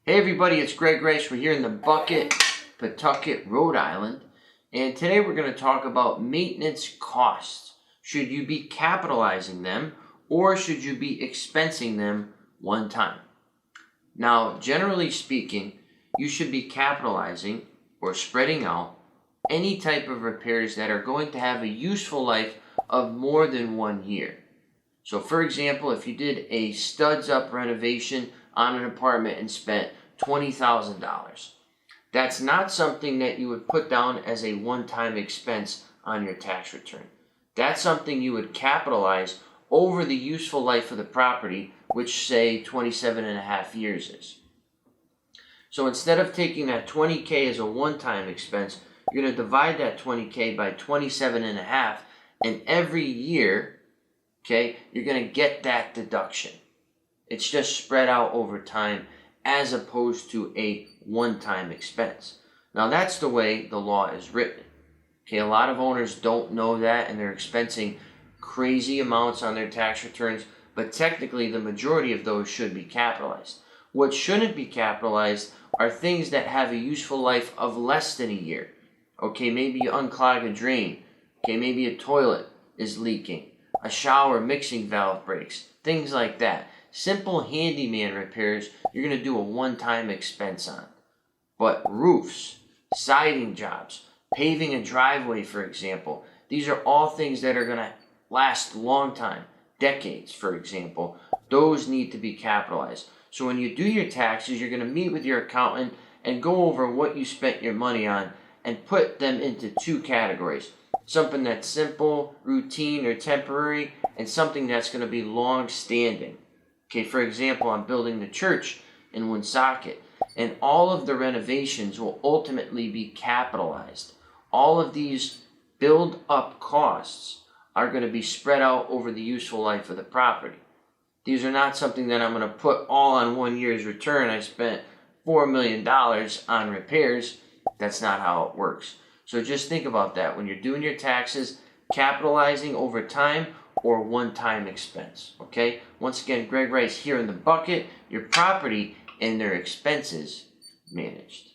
Hey everybody, it's Greg Rice. We're here in the Bucket, Pawtucket, Rhode Island. And today we're going to talk about maintenance costs. Should you be capitalizing them or should you be expensing them one time? Now, generally speaking, you should be capitalizing or spreading out any type of repairs that are going to have a useful life of more than 1 year. So for example, if you did a studs up renovation on an apartment and spent $20,000, that's not something that you would put down as a one-time expense on your tax return. That's something you would capitalize over the useful life of the property, which say 27 and a half years is. So instead of taking that 20K as a one-time expense, you're going to divide that 20K by 27 and a half, and every year, okay, you're going to get that deduction. It's just spread out over time as opposed to a one-time expense. Now that's the way the law is written. Okay, a lot of owners don't know that and they're expensing crazy amounts on their tax returns, but technically the majority of those should be capitalized. What shouldn't be capitalized are things that have a useful life of less than a year. Okay, maybe you unclog a drain. Okay, maybe a toilet is leaking. A shower mixing valve breaks. Things like that. Simple handyman repairs, you're going to do a one-time expense on. But roofs, siding jobs, paving a driveway, for example, these are all things that are going to last a long time, decades, for example. Those need to be capitalized. So when you do your taxes, you're going to meet with your accountant and go over what you spent your money on and put them into two categories. Something that's simple, routine, or temporary, and something that's going to be long-standing. Okay, for example, I'm building the church in Woonsocket, and all of the renovations will ultimately be capitalized. All of these build-up costs are going to be spread out over the useful life of the property. These are not something that I'm going to put all on 1 year's return. I spent $4 million on repairs. That's not how it works. So just think about that when you're doing your taxes, capitalizing over time or one-time expense, okay? Once again, Greg Rice here in the Bucket, your property and their expenses managed.